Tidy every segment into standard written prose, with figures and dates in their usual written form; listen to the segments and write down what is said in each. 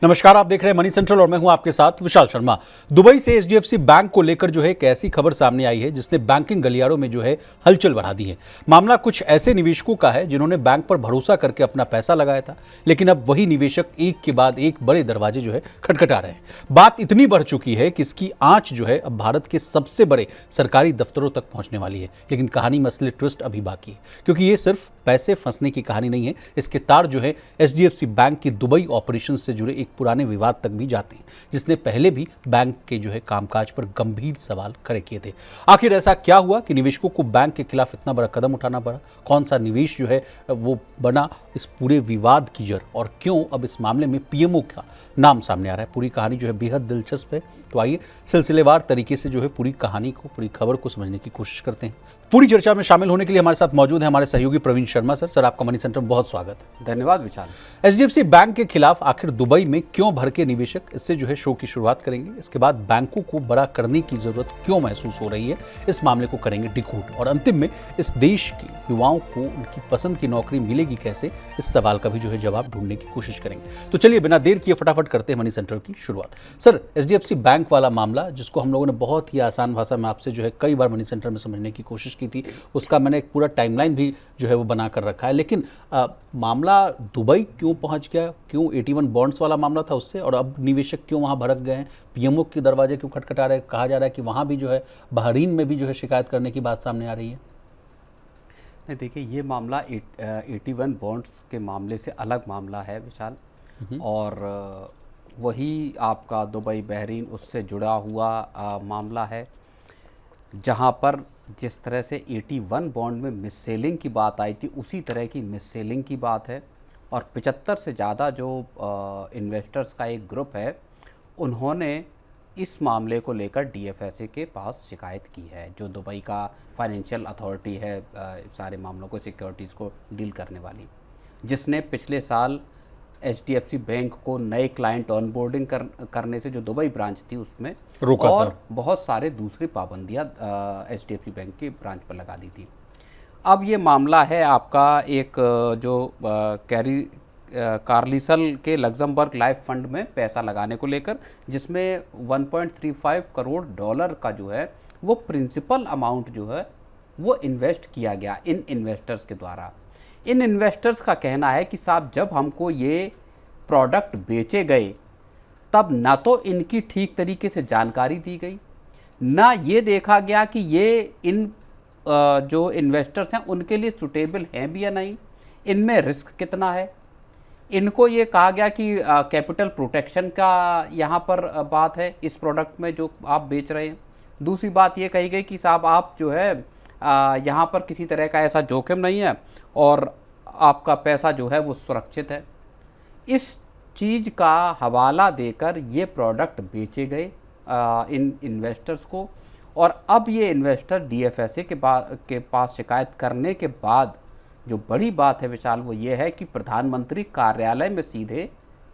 नमस्कार, आप देख रहे हैं मनी सेंट्रल और मैं हूं आपके साथ विशाल शर्मा। दुबई से एचडीएफसी बैंक को लेकर जो है एक ऐसी खबर सामने आई है जिसने बैंकिंग गलियारों में जो है हलचल बढ़ा दी है। मामला कुछ ऐसे निवेशकों का है जिन्होंने बैंक पर भरोसा करके अपना पैसा लगाया था, लेकिन अब वही निवेशक एक के बाद एक बड़े दरवाजे जो है खटखटा रहे हैं। बात इतनी बढ़ चुकी है कि इसकी आंच जो है अब भारत के सबसे बड़े सरकारी दफ्तरों तक पहुंचने वाली है। लेकिन कहानी में असली ट्विस्ट अभी बाकी है, क्योंकि ये सिर्फ पैसे फंसने की कहानी नहीं है। इसके तार जो है एचडीएफसी बैंक की दुबई ऑपरेशन से जुड़े एक पुराने विवाद तक भी जाते हैं, जिसने पहले भी बैंक के जो है कामकाज पर गंभीर सवाल खड़े किए थे। आखिर ऐसा क्या हुआ कि निवेशकों को बैंक के खिलाफ इतना बड़ा कदम उठाना पड़ा? कौन सा निवेश जो है वो बना इस पूरे विवाद की जड़, और क्यों अब इस मामले में पीएमओ का नाम सामने आ रहा है? पूरी कहानी जो है बेहद दिलचस्प है। तो आइए सिलसिलेवार तरीके से जो है पूरी कहानी को, पूरी खबर को समझने की कोशिश करते हैं। पूरी चर्चा में शामिल होने के लिए हमारे साथ मौजूद है हमारे सहयोगी प्रवीण शर्मा। सर, आपका मनी सेंटर में बहुत स्वागत है। धन्यवाद विशाल। एचडीएफसी बैंक के खिलाफ आखिर दुबई में क्यों भड़के निवेशक, इससे जो है शो की शुरुआत करेंगे। इसके बाद बैंकों को बड़ा करने की जरूरत क्यों महसूस हो रही है, इस मामले को करेंगे डिकोड, और अंतिम में इस देश के युवाओं को उनकी पसंद की नौकरी मिलेगी कैसे, इस सवाल का भी जो है जवाब ढूंढने की कोशिश करेंगे। तो चलिए बिना देर किए फटाफट करते हैं मनी सेंटर की शुरुआत। सर, एचडीएफसी बैंक वाला मामला, जिसको हम लोगों ने बहुत ही आसान भाषा में आपसे जो है कई बार मनी सेंटर में समझने की कोशिश की थी, उसका मैंने एक पूरा टाइमलाइन भी जो है वो बना कर रखा है। लेकिन मामला दुबई क्यों पहुंच गया? क्यों 81 बॉन्ड्स वाला मामला था उससे, और अब निवेशक क्यों वहां भड़क गए हैं? पीएमओ के दरवाजे क्यों खटखटा रहे हैं? कहा जा रहा है कि वहां भी जो है बहरीन में भी जो है शिकायत करने की बात सामने आ रही है। नहीं, देखिए, ये मामला 81 बॉन्ड्स के मामले से अलग मामला है विशाल, और वही आपका दुबई बहरीन उससे जुड़ा हुआ मामला है, जहां पर जिस तरह से 81 बॉन्ड में मिस सेलिंग की बात आई थी, उसी तरह की मिस सेलिंग की बात है। और 75 से ज़्यादा जो इन्वेस्टर्स का एक ग्रुप है, उन्होंने इस मामले को लेकर डीएफएसए के पास शिकायत की है, जो दुबई का फाइनेंशियल अथॉरिटी है, सारे मामलों को, सिक्योरिटीज़ को डील करने वाली, जिसने पिछले साल एचडीएफसी बैंक को नए क्लाइंट ऑनबोर्डिंग करने से, जो दुबई ब्रांच थी उसमें रोका और था। बहुत सारे दूसरी पाबंदियां एचडीएफसी बैंक की ब्रांच पर लगा दी थी। अब ये मामला है आपका एक जो कार्लिसल के लग्जमबर्ग लाइफ फंड में पैसा लगाने को लेकर, जिसमें 1.35 करोड़ डॉलर का जो है वो प्रिंसिपल अमाउंट जो है वो इन्वेस्ट किया गया इन इन्वेस्टर्स के द्वारा। इन इन्वेस्टर्स का कहना है कि साहब, जब हमको ये प्रोडक्ट बेचे गए तब ना तो इनकी ठीक तरीके से जानकारी दी गई, ना ये देखा गया कि ये इन जो इन्वेस्टर्स हैं उनके लिए सुटेबल हैं भी या नहीं, इनमें रिस्क कितना है। इनको ये कहा गया कि कैपिटल प्रोटेक्शन का यहाँ पर बात है इस प्रोडक्ट में जो आप बेच रहे हैं। दूसरी बात ये कही गई कि साहब, आप जो है यहाँ पर किसी तरह का ऐसा जोखिम नहीं है और आपका पैसा जो है वो सुरक्षित है। इस चीज़ का हवाला देकर ये प्रोडक्ट बेचे गए इन इन्वेस्टर्स को, और अब ये इन्वेस्टर डीएफएसए के पास शिकायत करने के बाद जो बड़ी बात है विशाल, वो ये है कि प्रधानमंत्री कार्यालय में सीधे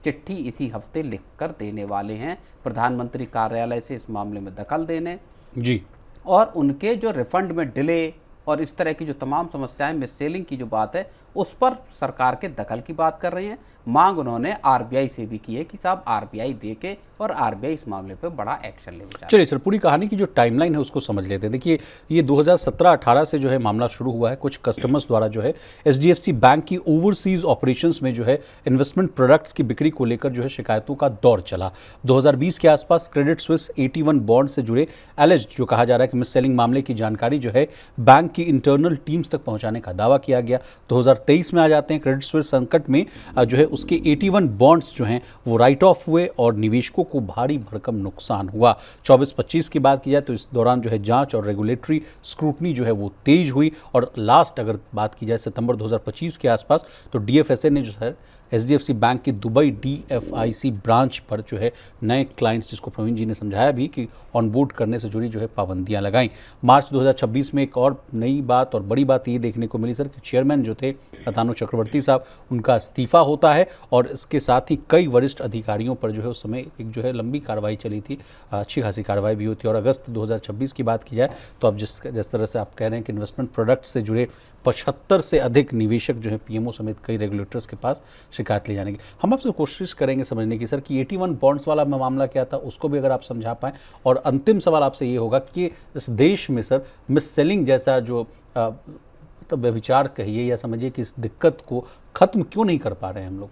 चिट्ठी इसी हफ्ते लिखकर देने वाले हैं, प्रधानमंत्री कार्यालय से इस मामले में दखल देने जी, और उनके जो रिफंड में डिले और इस तरह की जो तमाम समस्याएं, मिस सेलिंग की जो बात है, उस पर सरकार के दखल की बात कर रहे हैं। मांग उन्होंने आरबीआई से भी की है कि साहब, आरबीआई देके और आरबीआई इस मामले पर बड़ा एक्शन ले। चलिए सर, पूरी कहानी की जो टाइमलाइन है उसको समझ लेते हैं। देखिए, ये 2017-18 से जो है मामला शुरू हुआ है। कुछ कस्टमर्स द्वारा जो है एचडीएफसी बैंक की ओवरसीज ऑपरेशंस में जो है इन्वेस्टमेंट प्रोडक्ट्स की बिक्री को लेकर जो है शिकायतों का दौर चला। 2020 के आसपास क्रेडिट स्विस 81 बॉन्ड से जुड़े एलिज्ड, जो कहा जा रहा है कि मिस सेलिंग मामले की जानकारी जो है बैंक की इंटरनल टीम्स तक पहुंचाने का दावा किया गया। 2023 में आ जाते हैं, क्रेडिट स्विस संकट में जो है उसके 81 बॉन्ड्स जो हैं वो राइट ऑफ हुए और निवेशकों को भारी भरकम नुकसान हुआ। 24-25 की बात की जाए तो इस दौरान जो है जांच और रेगुलेटरी स्क्रूटनी जो है वो तेज हुई, और लास्ट अगर बात की जाए सितंबर 2025 के आसपास, तो डीएफएसए ने जो है एचडीएफसी बैंक की दुबई डीएफआईसी ब्रांच पर जो है नए क्लाइंट्स, जिसको प्रवीण जी ने समझाया भी कि ऑनबोर्ड करने से जुड़ी जो है पाबंदियां लगाई। मार्च 2026 में एक और नई बात और बड़ी बात ये देखने को मिली सर कि चेयरमैन जो थे अतानु चक्रवर्ती साहब, उनका इस्तीफा होता है, और इसके साथ ही कई वरिष्ठ अधिकारियों पर जो है उस समय एक जो है लंबी कार्रवाई चली थी, अच्छी खासी कार्रवाई भी होती है। और अगस्त 2026 की बात की जाए तो अब जिस तरह से आप कह रहे हैं कि इन्वेस्टमेंट प्रोडक्ट से जुड़े 75 से अधिक निवेशक जो है पीएमओ समेत कई रेगुलेटर्स के पास शिकायत ली जाने की। हम आपसे कोशिश करेंगे समझने की सर कि 81 बॉन्ड्स वाला मामला क्या था, उसको भी अगर आप समझा पाएँ। और अंतिम सवाल आपसे ये होगा कि इस देश में सर मिस सेलिंग जैसा जो मतलब व्यभिचार कहिए या समझिए कि इस दिक्कत को खत्म क्यों नहीं कर पा रहे हैं हम लोग?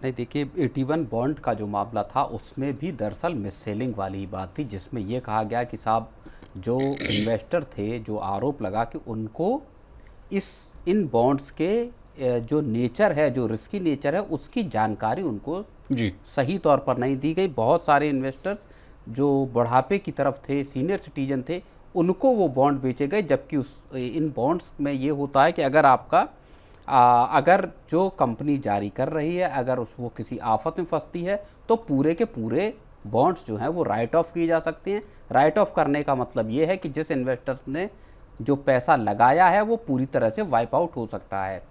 नहीं, देखिए 81 बॉन्ड का जो मामला था उसमें भी दरअसल मिस सेलिंग वाली ही बात थी, जिसमें ये कहा गया कि साहब जो इन्वेस्टर थे, जो आरोप लगा कि उनको इन बॉन्ड्स के जो नेचर है, जो रिस्की नेचर है, उसकी जानकारी उनको जी। सही तौर पर नहीं दी गई। बहुत सारे इन्वेस्टर्स जो बुढ़ापे की तरफ थे, सीनियर सिटीजन थे, उनको वो बॉन्ड बेचे गए, जबकि इन बॉन्ड्स में ये होता है कि अगर आपका अगर जो कंपनी जारी कर रही है, अगर वो किसी आफत में फंसती है, तो पूरे के पूरे बॉन्ड्स जो हैं वो राइट ऑफ किए जा सकते हैं। राइट ऑफ करने का मतलब ये है कि जिस इन्वेस्टर ने जो पैसा लगाया है वो पूरी तरह से वाइप आउट हो सकता है।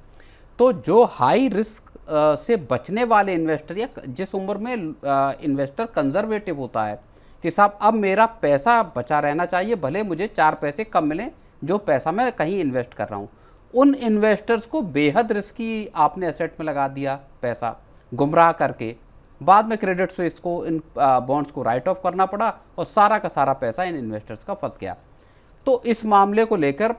तो जो हाई रिस्क से बचने वाले इन्वेस्टर, या जिस उम्र में इन्वेस्टर कंजर्वेटिव होता है कि साहब अब मेरा पैसा बचा रहना चाहिए, भले मुझे 4 पैसे कम मिलें जो पैसा मैं कहीं इन्वेस्ट कर रहा हूँ, उन इन्वेस्टर्स को बेहद रिस्की आपने एसेट में लगा दिया पैसा, गुमराह करके। बाद में क्रेडिट स्विस को इन बॉन्ड्स को राइट ऑफ करना पड़ा और सारा का सारा पैसा इन इन्वेस्टर्स का फंस गया। तो इस मामले को लेकर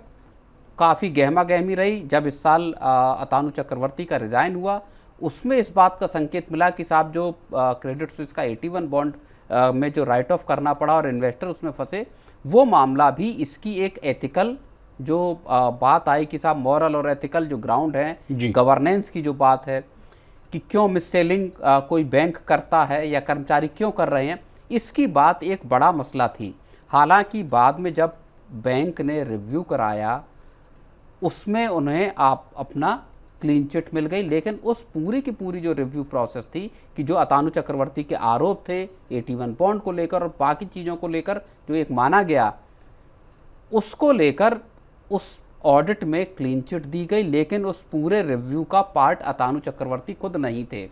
काफ़ी गहमा गहमी रही। जब इस साल अतानु चक्रवर्ती का रिज़ाइन हुआ, उसमें इस बात का संकेत मिला कि साहब जो क्रेडिट स्विस का 81 बॉन्ड में जो राइट ऑफ करना पड़ा और इन्वेस्टर उसमें फंसे, वो मामला भी इसकी एक एथिकल जो बात आई कि साहब मॉरल और एथिकल जो ग्राउंड है, गवर्नेंस की जो बात है कि क्यों मिस सेलिंग कोई बैंक करता है या कर्मचारी क्यों कर रहे हैं, इसकी बात एक बड़ा मसला थी। हालांकि बाद में जब बैंक ने रिव्यू कराया, उसमें उन्हें अपना क्लीन चिट मिल गई, लेकिन उस पूरी की पूरी जो रिव्यू प्रोसेस थी कि जो अतानु चक्रवर्ती के आरोप थे 81 बॉन्ड को लेकर और बाकी चीज़ों को लेकर जो एक माना गया, उसको लेकर उस ऑडिट में क्लीन चिट दी गई, लेकिन उस पूरे रिव्यू का पार्ट अतानु चक्रवर्ती खुद नहीं थे।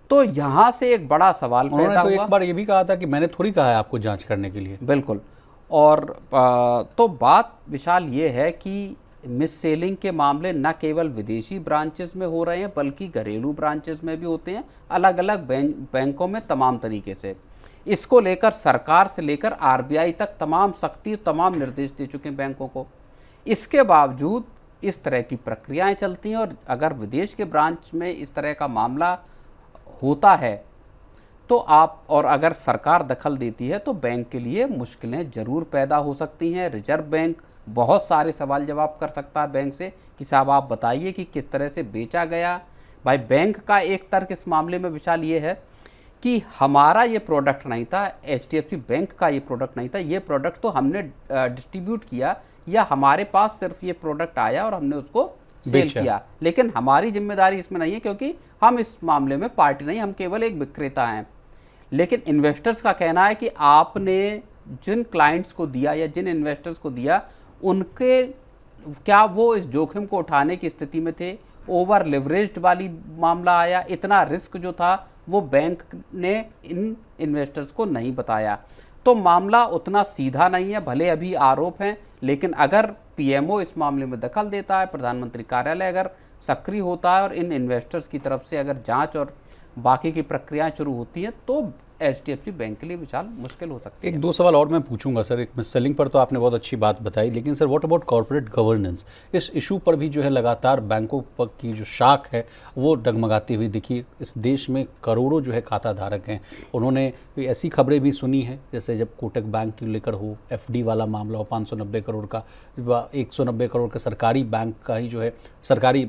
तो यहाँ से एक बड़ा सवाल पैदा हुआ। एक बार ये भी कहा था कि मैंने थोड़ी कहा है आपको जांच करने के लिए। बिल्कुल। और तो बात विशाल ये है कि मिस सेलिंग के मामले न केवल विदेशी ब्रांचेस में हो रहे हैं, बल्कि घरेलू ब्रांचेस में भी होते हैं, अलग अलग बैंकों में तमाम तरीके से। इसको लेकर सरकार से लेकर आरबीआई तक तमाम सख्ती, तमाम निर्देश दे चुके हैं बैंकों को। इसके बावजूद इस तरह की प्रक्रियाएं चलती हैं, और अगर विदेश के ब्रांच में इस तरह का मामला होता है तो और अगर सरकार दखल देती है तो बैंक के लिए मुश्किलें ज़रूर पैदा हो सकती हैं। रिजर्व बैंक बहुत सारे सवाल जवाब कर सकता है बैंक से कि साहब आप बताइए कि किस तरह से बेचा गया। भाई बैंक का एक तर्क इस मामले में विशाल ये है कि हमारा ये प्रोडक्ट नहीं था, एचडीएफसी बैंक का ये प्रोडक्ट नहीं था, ये प्रोडक्ट तो हमने डिस्ट्रीब्यूट किया, या हमारे पास सिर्फ ये प्रोडक्ट आया और हमने उसको सेल किया, लेकिन हमारी जिम्मेदारी इसमें नहीं है, क्योंकि हम इस मामले में पार्टी नहीं, हम केवल एक विक्रेता हैं। लेकिन इन्वेस्टर्स का कहना है कि आपने जिन क्लाइंट्स को दिया या जिन इन्वेस्टर्स को दिया, उनके क्या वो इस जोखिम को उठाने की स्थिति में थे? ओवर लिवरेज्ड वाली मामला आया, इतना रिस्क जो था वो बैंक ने इन इन्वेस्टर्स को नहीं बताया। तो मामला उतना सीधा नहीं है, भले अभी आरोप हैं, लेकिन अगर पीएमओ इस मामले में दखल देता है, प्रधानमंत्री कार्यालय अगर सक्रिय होता है और इन इन्वेस्टर्स की तरफ से अगर जांच और बाकी की प्रक्रियाएं शुरू होती हैं, तो एचडीएफसी बैंक के लिए विशाल मुश्किल हो सकती है। एक दो सवाल और मैं पूछूंगा सर। एक मिस सेलिंग पर तो आपने बहुत अच्छी बात बताई, लेकिन sir what about corporate governance? इस इशू पर भी जो है लगातार बैंकों पर की जो शाख है वो डगमगाती हुई दिखी। इस देश में करोड़ों जो है खाता धारक हैं। उन्होंने ऐसी खबरें भी सुनी हैं, जैसे जब कोटक बैंक की लेकर हो, एफडी वाला मामला हो 590 करोड़ का, 190 करोड़ का सरकारी बैंक का ही जो है सरकारी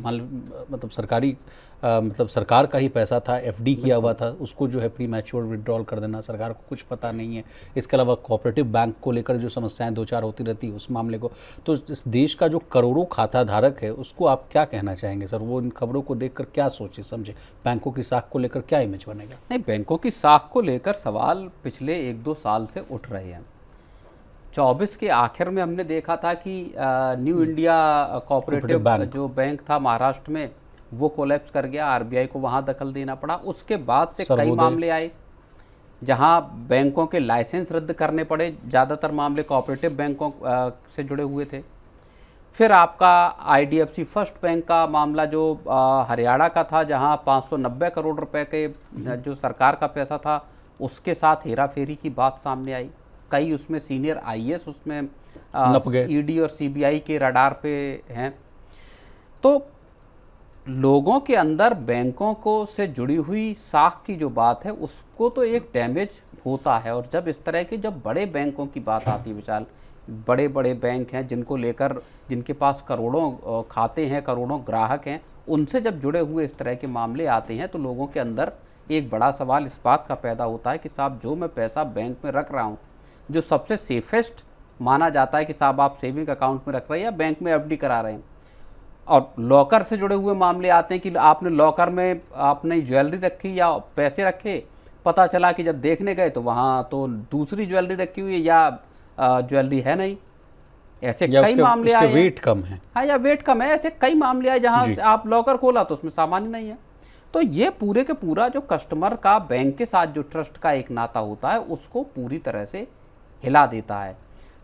मतलब सरकार का ही पैसा था, एफडी किया हुआ था, उसको जो है प्री मैच्योर विड्रॉल कर देना, सरकार को कुछ पता नहीं है। इसके अलावा कोऑपरेटिव बैंक को लेकर जो समस्याएं दो चार होती रहती उस मामले को। तो इस देश का जो करोड़ों खाता धारक है उसको आप क्या कहना चाहेंगे सर? वो इन खबरों को देखकर क्या सोचे समझे? बैंकों की साख को लेकर क्या इमेज बनेगा? नहीं, बैंकों की साख को लेकर सवाल पिछले 1-2 साल से उठ रहे हैं। 24 के आखिर में हमने देखा था कि न्यू इंडिया कोऑपरेटिव जो बैंक था महाराष्ट्र में, वो कोलैप्स कर गया, आरबीआई को वहाँ दखल देना पड़ा। उसके बाद से कई मामले आए जहाँ बैंकों के लाइसेंस रद्द करने पड़े, ज़्यादातर मामले कोऑपरेटिव बैंकों से जुड़े हुए थे। फिर आपका आईडीएफसी फर्स्ट बैंक का मामला जो हरियाणा का था, जहां 590 करोड़ रुपए के जो सरकार का पैसा था उसके साथ हेरा फेरी की बात सामने आई। कई उसमें सीनियर आईएएस उसमें नप गए। ईडी और सीबीआई के रडार पे हैं। तो लोगों के अंदर बैंकों को से जुड़ी हुई साख की जो बात है उसको तो एक डैमेज होता है। और जब इस तरह के जब बड़े बैंकों की बात आती है विशाल, बड़े बड़े बैंक हैं जिनको लेकर, जिनके पास करोड़ों खाते हैं, करोड़ों ग्राहक हैं, उनसे जब जुड़े हुए इस तरह के मामले आते हैं तो लोगों के अंदर एक बड़ा सवाल इस बात का पैदा होता है कि साहब जो मैं पैसा बैंक में रख रहा हूँ, जो सबसे सेफेस्ट माना जाता है कि साहब आप सेविंग अकाउंट में रख रहे हैं या बैंक में एफडी करा रहे हैं, और लॉकर से जुड़े हुए मामले आते हैं कि आपने लॉकर में आपने ज्वेलरी रखी या पैसे रखे, पता चला कि जब देखने गए तो वहाँ तो दूसरी ज्वेलरी रखी हुई है या ज्वेलरी है नहीं। ऐसे कई मामले आए, वेट कम है। हाँ, या वेट कम है। ऐसे कई मामले आए जहाँ आप लॉकर खोला तो उसमें सामान ही नहीं है। तो ये पूरे के पूरा जो कस्टमर का बैंक के साथ जो ट्रस्ट का एक नाता होता है उसको पूरी तरह से हिला देता है।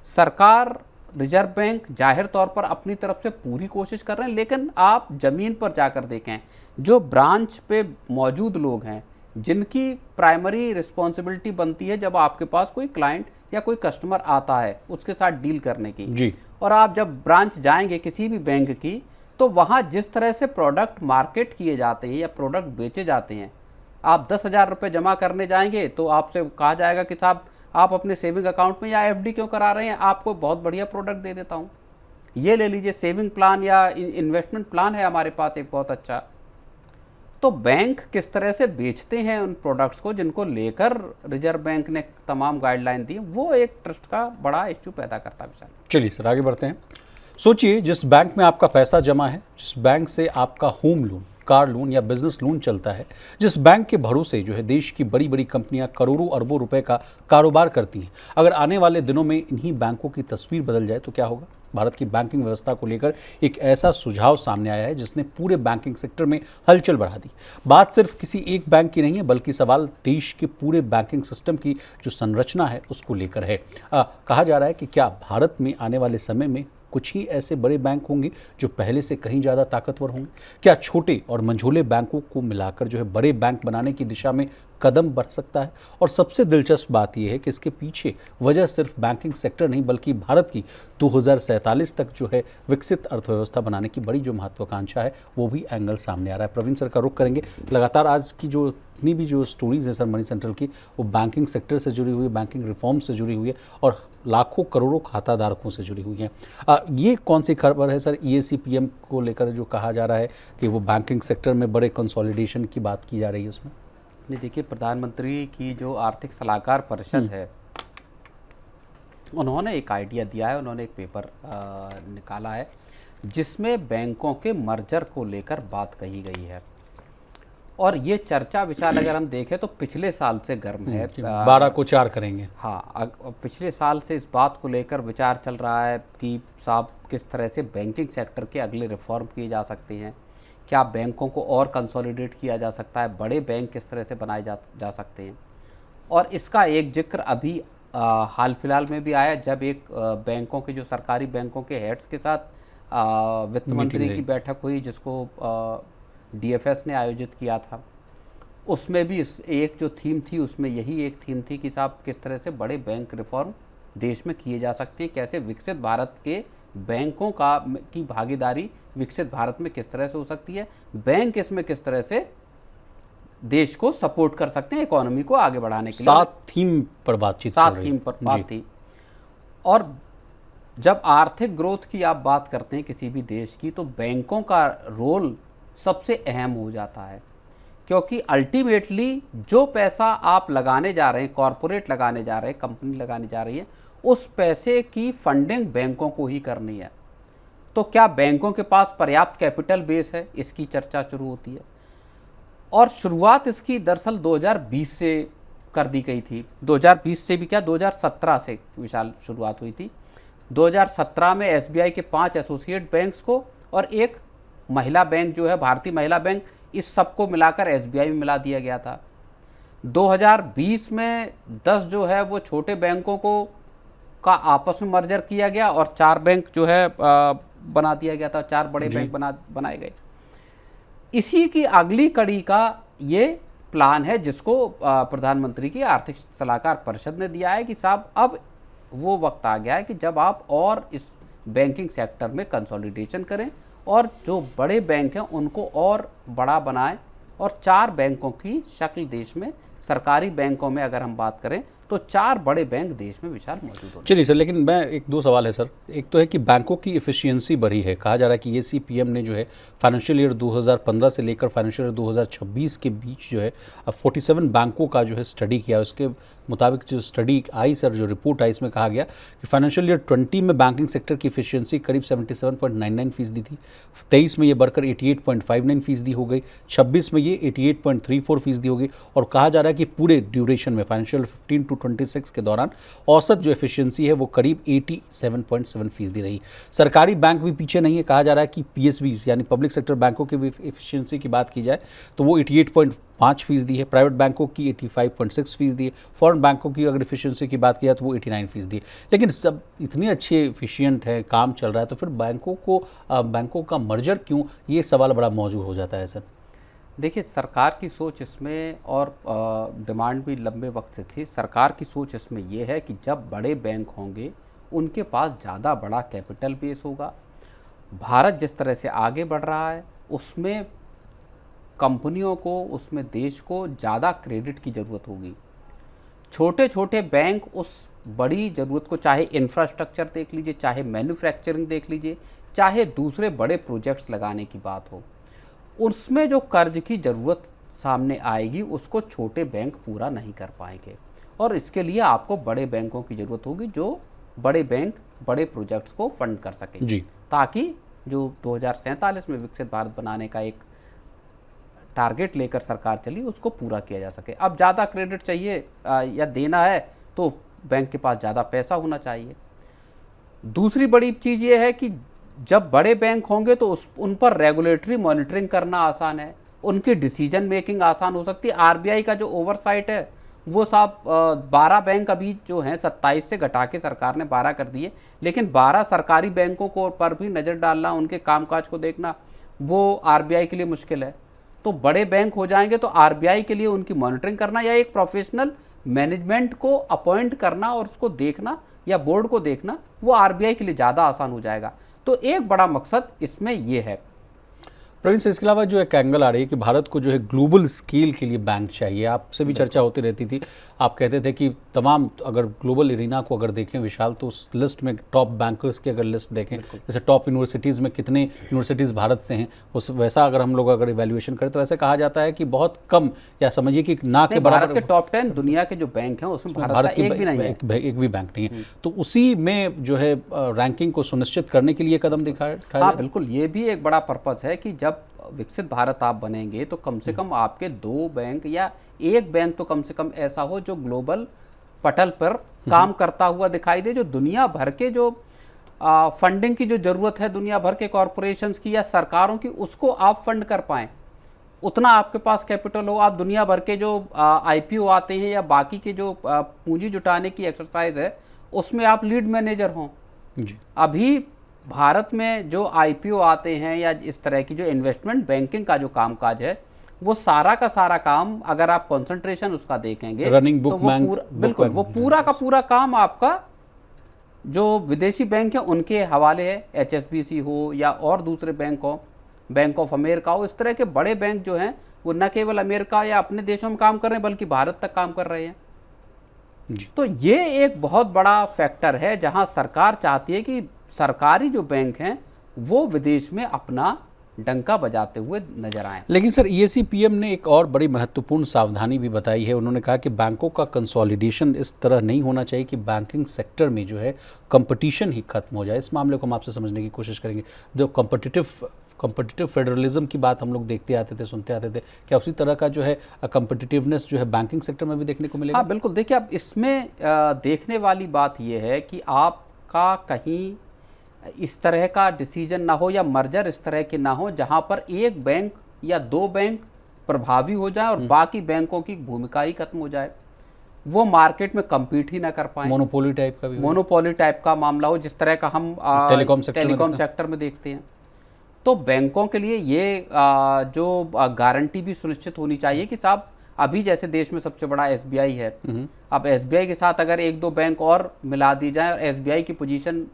सरकार, रिजर्व बैंक जाहिर तौर पर अपनी तरफ से पूरी कोशिश कर रहे हैं, लेकिन आप ज़मीन पर जाकर देखें, जो ब्रांच पे मौजूद लोग हैं जिनकी प्राइमरी रिस्पॉन्सिबिलिटी बनती है जब आपके पास कोई क्लाइंट या कोई कस्टमर आता है उसके साथ डील करने की जी, और आप जब ब्रांच जाएंगे किसी भी बैंक की तो वहाँ जिस तरह से प्रोडक्ट मार्केट किए जाते हैं या प्रोडक्ट बेचे जाते हैं, आप 10,000 रुपये जमा करने जाएंगे तो आपसे कहा जाएगा कि साहब आप अपने सेविंग अकाउंट में या एफडी क्यों करा रहे हैं, आपको बहुत बढ़िया प्रोडक्ट दे देता हूँ, ये ले लीजिए, सेविंग प्लान या इन्वेस्टमेंट प्लान है हमारे पास एक बहुत अच्छा। तो बैंक किस तरह से बेचते हैं उन प्रोडक्ट्स को जिनको लेकर रिजर्व बैंक ने तमाम गाइडलाइन दी, वो एक ट्रस्ट का बड़ा इश्यू पैदा करता है विशाल। चलिए सर आगे बढ़ते हैं। सोचिए जिस बैंक में आपका पैसा जमा है, जिस बैंक से आपका होम लोन, कार लोन या बिजनेस लोन चलता है, जिस बैंक के भरोसे जो है देश की बड़ी बड़ी कंपनियां करोड़ों अरबों रुपए का कारोबार करती हैं, अगर आने वाले दिनों में इन्हीं बैंकों की तस्वीर बदल जाए तो क्या होगा? भारत की बैंकिंग व्यवस्था को लेकर एक ऐसा सुझाव सामने आया है जिसने पूरे बैंकिंग सेक्टर में हलचल बढ़ा दी। बात सिर्फ किसी एक बैंक की नहीं है, बल्कि सवाल देश के पूरे बैंकिंग सिस्टम की जो संरचना है उसको लेकर है। कहा जा रहा है कि क्या भारत में आने वाले समय में कुछ ही ऐसे बड़े बैंक होंगे जो पहले से कहीं ज़्यादा ताकतवर होंगे? क्या छोटे और मंझोले बैंकों को मिलाकर जो है बड़े बैंक बनाने की दिशा में कदम बढ़ सकता है? और सबसे दिलचस्प बात यह है कि इसके पीछे वजह सिर्फ बैंकिंग सेक्टर नहीं, बल्कि भारत की 2047 तक जो है विकसित अर्थव्यवस्था बनाने की बड़ी जो महत्वाकांक्षा है वो भी एंगल सामने आ रहा है। प्रवीण सर का रुख करेंगे। लगातार आज की जो इतनी भी जो स्टोरीज है सर मनी सेंट्रल की, वो बैंकिंग सेक्टर से जुड़ी हुई है, बैंकिंग रिफॉर्म से जुड़ी हुई है और लाखों करोड़ों खाता धारकों से जुड़ी हुई हैं। ये कौन सी खबर है सर EAC-PM को लेकर जो कहा जा रहा है कि वो बैंकिंग सेक्टर में बड़े कंसोलिडेशन की बात की जा रही है उसमें? नहीं, देखिए, प्रधानमंत्री की जो आर्थिक सलाहकार परिषद है उन्होंने एक आइडिया दिया है, उन्होंने एक पेपर निकाला है जिसमें बैंकों के मर्जर को लेकर बात कही गई है। और ये चर्चा विशाल अगर हम देखें तो पिछले साल से गर्म है। 12 को 4 करेंगे। हाँ, पिछले साल से इस बात को लेकर विचार चल रहा है कि साहब किस तरह से बैंकिंग सेक्टर के अगले रिफॉर्म किए जा सकते हैं, क्या बैंकों को और कंसोलिडेट किया जा सकता है, बड़े बैंक किस तरह से बनाए जा सकते हैं। और इसका एक जिक्र अभी हाल फिलहाल में भी आया जब एक बैंकों के जो सरकारी बैंकों के हेड्स के साथ वित्त मंत्री की बैठक हुई जिसको DFS ने आयोजित किया था। उसमें भी एक जो थीम थी उसमें यही एक थीम थी कि साहब किस तरह से बड़े बैंक रिफॉर्म देश में किए जा सकते हैं, कैसे विकसित भारत के बैंकों की भागीदारी विकसित भारत में किस तरह से हो सकती है, बैंक इसमें किस तरह से देश को सपोर्ट कर सकते हैं, इकोनॉमी को आगे बढ़ाने के लिए। 7 थीम पर बातचीत, 7 थीम पर बात थी। और जब आर्थिक ग्रोथ की आप बात करते हैं किसी भी देश की तो बैंकों का रोल सबसे अहम हो जाता है, क्योंकि अल्टीमेटली जो पैसा आप लगाने जा रहे हैं, कॉरपोरेट लगाने जा रहे हैं, कंपनी लगाने जा रही है, उस पैसे की फंडिंग बैंकों को ही करनी है। तो क्या बैंकों के पास पर्याप्त कैपिटल बेस है, इसकी चर्चा शुरू होती है। और शुरुआत इसकी दरअसल 2020 से कर दी गई थी। 2020 से भी क्या, 2017 से विशाल शुरुआत हुई थी। 2017 में SBI के 5 एसोसिएट बैंक्स को और एक महिला बैंक जो है भारतीय महिला बैंक, इस सबको मिलाकर SBI में मिला दिया गया था। 2020 में 10 जो है वो छोटे बैंकों को का आपस में मर्जर किया गया और 4 बैंक जो है बना दिया गया था, 4 बड़े बैंक बनाए गए। इसी की अगली कड़ी का ये प्लान है जिसको प्रधानमंत्री की आर्थिक सलाहकार परिषद ने दिया है कि साहब अब वो वक्त आ गया है कि जब आप और इस बैंकिंग सेक्टर में कंसोलिडेशन करें और जो बड़े बैंक हैं उनको और बड़ा बनाएं, और 4 बैंकों की शक्ल देश में, सरकारी बैंकों में अगर हम बात करें तो 4 बड़े बैंक देश में विशाल मौजूद होंगे। चलिए सर, लेकिन मैं एक दो सवाल है सर। एक तो है कि बैंकों की एफिशिएंसी बढ़ी है, कहा जा रहा है कि एसीपीएम ने जो है फाइनेंशियल ईयर 2015 से लेकर फाइनेंशियल ईयर 2026 के बीच जो है 47 बैंकों का जो है स्टडी किया। उसके मुताबिक जो स्टडी आई सर, जो रिपोर्ट आई, इसमें कहा गया कि फाइनेंशियल ईयर 20 में बैंकिंग सेक्टर की एफिशिएंसी करीब 77.99% थी, 23 में ये बढ़कर 88.59% हो गई, 26 में ये 88.34% हो गई, और कहा जा रहा है कि पूरे ड्यूरेशन में फाइनेंशियल 15 to 26 के दौरान औसत जो एफिशिएंसी है वो करीब 87.7% रही। सरकारी बैंक भी पीछे नहीं है, कहा जा रहा है कि पीएसबीज यानी पब्लिक सेक्टर बैंकों की भी एफिशिएंसी की बात की जाए तो वो 88.5% है, प्राइवेट बैंकों की 85.6% है, फॉरेन बैंकों की अगर एफिशिएंसी की बात की जाए तो वो 89% है। लेकिन जब इतनी अच्छी एफिशिएंट है, काम चल रहा है, तो फिर बैंकों का मर्जर क्यों, ये सवाल बड़ा मौजूद हो जाता है सर। देखिए, सरकार की सोच इसमें, और डिमांड भी लंबे वक्त से थी, सरकार की सोच इसमें यह है कि जब बड़े बैंक होंगे उनके पास ज़्यादा बड़ा कैपिटल बेस होगा। भारत जिस तरह से आगे बढ़ रहा है उसमें कंपनियों को, उसमें देश को ज़्यादा क्रेडिट की ज़रूरत होगी। छोटे छोटे बैंक उस बड़ी ज़रूरत को, चाहे इंफ्रास्ट्रक्चर देख लीजिए, चाहे मैन्युफैक्चरिंग देख लीजिए, चाहे दूसरे बड़े प्रोजेक्ट्स लगाने की बात हो, उसमें जो कर्ज की ज़रूरत सामने आएगी उसको छोटे बैंक पूरा नहीं कर पाएंगे, और इसके लिए आपको बड़े बैंकों की ज़रूरत होगी जो बड़े बैंक बड़े प्रोजेक्ट्स को फंड कर सकें जी, ताकि जो 2047 में विकसित भारत बनाने का एक टारगेट लेकर सरकार चली उसको पूरा किया जा सके। अब ज़्यादा क्रेडिट चाहिए या देना है तो बैंक के पास ज़्यादा पैसा होना चाहिए। दूसरी बड़ी चीज़ ये है कि जब बड़े बैंक होंगे तो उन पर रेगुलेटरी मॉनिटरिंग करना आसान है, उनकी डिसीजन मेकिंग आसान हो सकती है। आरबीआई का जो ओवरसाइट है वो साहब 12 बैंक अभी जो हैं 27 से घटा के सरकार ने 12 कर दिए, लेकिन 12 सरकारी बैंकों को पर भी नज़र डालना, उनके कामकाज को देखना, वो आरबीआई के लिए मुश्किल है। तो बड़े बैंक हो जाएंगे तो आरबीआई के लिए उनकी मॉनिटरिंग करना या एक प्रोफेशनल मैनेजमेंट को अपॉइंट करना और उसको देखना या बोर्ड को देखना, वो आरबीआई के लिए ज़्यादा आसान हो जाएगा। तो एक बड़ा मकसद इसमें यह है। प्रवीण से इसके अलावा जो एक एंगल आ रही है कि भारत को जो है ग्लोबल स्केल के लिए बैंक चाहिए, आपसे भी चर्चा होती रहती थी। आप कहते थे कि तमाम, अगर ग्लोबल एरिना को अगर देखें विशाल, तो उस लिस्ट में टॉप बैंकर्स की अगर लिस्ट देखें, जैसे टॉप यूनिवर्सिटीज़ में कितने यूनिवर्सिटीज़ भारत से हैं, उस वैसा अगर हम लोग अगर इवैल्यूएशन करें तो ऐसे कहा जाता है कि बहुत कम, या समझिए कि ना के बराबर। भारत के टॉप 10 दुनिया के जो बैंक हैं उसमें भारत का एक भी नहीं है, एक भी बैंक नहीं है। तो उसी में जो है रैंकिंग को सुनिश्चित करने के लिए कदम दिखाया। हाँ बिल्कुल, ये भी एक बड़ा पर्पस है कि जब विकसित भारत आप बनेंगे तो कम से कम आपके 2 बैंक या एक बैंक तो कम से कम ऐसा हो जो ग्लोबल पटल पर काम करता हुआ दिखाई दे, जो दुनिया भर के जो फंडिंग की जो ज़रूरत है दुनिया भर के कॉरपोरेशंस की या सरकारों की, उसको आप फंड कर पाएँ, उतना आपके पास कैपिटल हो। आप दुनिया भर के जो आईपीओ आते हैं या बाकी के जो पूंजी जुटाने की एक्सरसाइज है उसमें आप लीड मैनेजर हों। अभी भारत में जो आईपीओ आते हैं या इस तरह की जो इन्वेस्टमेंट बैंकिंग का जो कामकाज है, वो सारा का सारा काम अगर आप कंसंट्रेशन उसका देखेंगे रनिंग बुक तो वो पूरा का पूरा काम आपका जो विदेशी बैंक है उनके हवाले है, एचएसबीसी हो या और दूसरे बैंक हो, बैंक ऑफ अमेरिका हो, इस तरह के बड़े बैंक जो हैं वो न केवल अमेरिका या अपने देशों में काम कर रहे हैं बल्कि भारत तक काम कर रहे हैं। तो ये एक बहुत बड़ा फैक्टर है जहां सरकार चाहती है कि सरकारी जो बैंक हैं वो विदेश में अपना डंका बजाते हुए नजर आए। लेकिन सर ईएसीपीएम ने एक और बड़ी महत्वपूर्ण सावधानी भी बताई है। उन्होंने कहा कि बैंकों का कंसोलिडेशन इस तरह नहीं होना चाहिए कि बैंकिंग सेक्टर में जो है कंपटीशन ही खत्म हो जाए। इस मामले को हम आपसे समझने की कोशिश करेंगे। जो कॉम्पिटिटिव फेडरलिज्म की बात हम लोग देखते आते थे, सुनते आते थे, क्या उसी तरह का जो है कॉम्पिटिटिवनेस जो है बैंकिंग सेक्टर में भी देखने को मिलेगा? हाँ बिल्कुल। देखिए, अब इसमें देखने वाली बात यह है कि आपका कहीं इस तरह का डिसीजन ना हो या मर्जर इस तरह के ना हो जहां पर एक बैंक या 2 बैंक प्रभावी हो जाए और बाकी बैंकों की भूमिका ही खत्म हो जाए। वो मार्केट में compete ही ना कर पाए, मोनोपोली टाइप का भी हो। मोनोपोली टाइप का मामला हो, जिस तरह का हम टेलीकॉम सेक्टर सेक्टर में देखते हैं। तो बैंकों के लिए ये जो गारंटी भी सुनिश्चित होनी चाहिए कि साहब अभी जैसे देश में सबसे बड़ा एसबीआई है, अब एसबीआई के साथ अगर एक दो बैंक और मिला दी जाए और एसबीआई की पोजीशन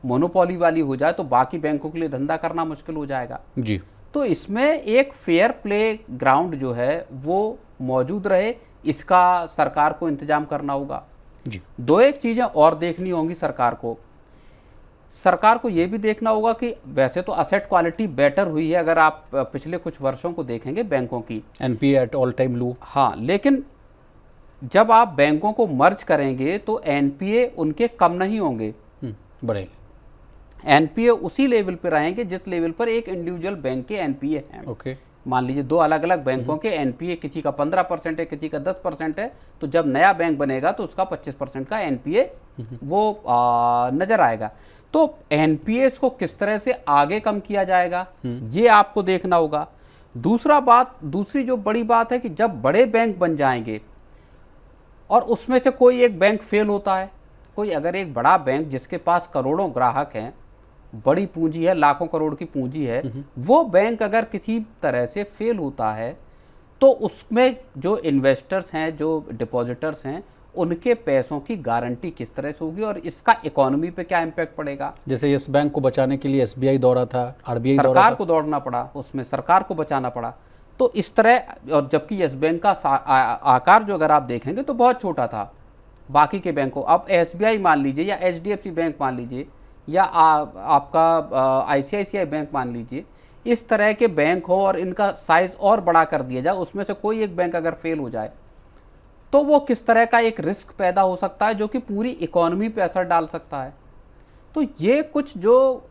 मोनोपोली वाली हो जाए तो बाकी बैंकों के लिए धंधा करना मुश्किल हो जाएगा जी। तो इसमें एक फेयर प्ले ग्राउंड जो है वो मौजूद रहे, इसका सरकार को इंतजाम करना होगा जी। दो एक चीज़ें और देखनी होंगी सरकार को ये भी देखना होगा कि वैसे तो असेट क्वालिटी बेटर हुई है अगर आप पिछले कुछ वर्षों को देखेंगे बैंकों की, एनपीए एट ऑल टाइम लो। हाँ, लेकिन जब आप बैंकों को मर्ज करेंगे तो एनपीए उनके कम नहीं होंगे, बढ़ेंगे। एनपीए उसी लेवल पर रहेंगे जिस लेवल पर एक इंडिविजुअल बैंक के एनपीए हैं। ओके। मान लीजिए दो अलग अलग बैंकों के एनपीए, किसी का 15% है, किसी का 10% है, तो जब नया बैंक बनेगा तो उसका 25% का एनपीए वो नजर आएगा। तो एनपीए को किस तरह से आगे कम किया जाएगा ये आपको देखना होगा। दूसरी जो बड़ी बात है कि जब बड़े बैंक बन जाएंगे और उसमें से कोई एक बैंक फेल होता है, कोई अगर एक बड़ा बैंक जिसके पास करोड़ों ग्राहक हैं, बड़ी पूंजी है, लाखों करोड़ की पूंजी है, वो बैंक अगर किसी तरह से फेल होता है तो उसमें जो इन्वेस्टर्स हैं, जो डिपॉजिटर्स हैं, उनके पैसों की गारंटी किस तरह से होगी और इसका इकोनॉमी पे क्या इम्पैक्ट पड़ेगा। जैसे यस बैंक को बचाने के लिए एसबीआई दौड़ा था, आरबीआई दौड़ा था, सरकार को दौड़ना पड़ा, उसमें सरकार को बचाना पड़ा। तो इस तरह, और जबकि यस बैंक का आकार जो अगर आप देखेंगे तो बहुत छोटा था बाकी के बैंकों, अब एसबीआई मान लीजिए या एचडीएफसी बैंक मान लीजिए या आपका आईसीआईसीआई बैंक मान लीजिए, इस तरह के बैंक हो और इनका साइज और बड़ा कर दिया जाए, उसमें से कोई एक बैंक अगर फेल हो जाए तो वो किस तरह का एक रिस्क पैदा हो सकता है जो कि पूरी इकोनॉमी पे असर डाल सकता है। तो ये कुछ जो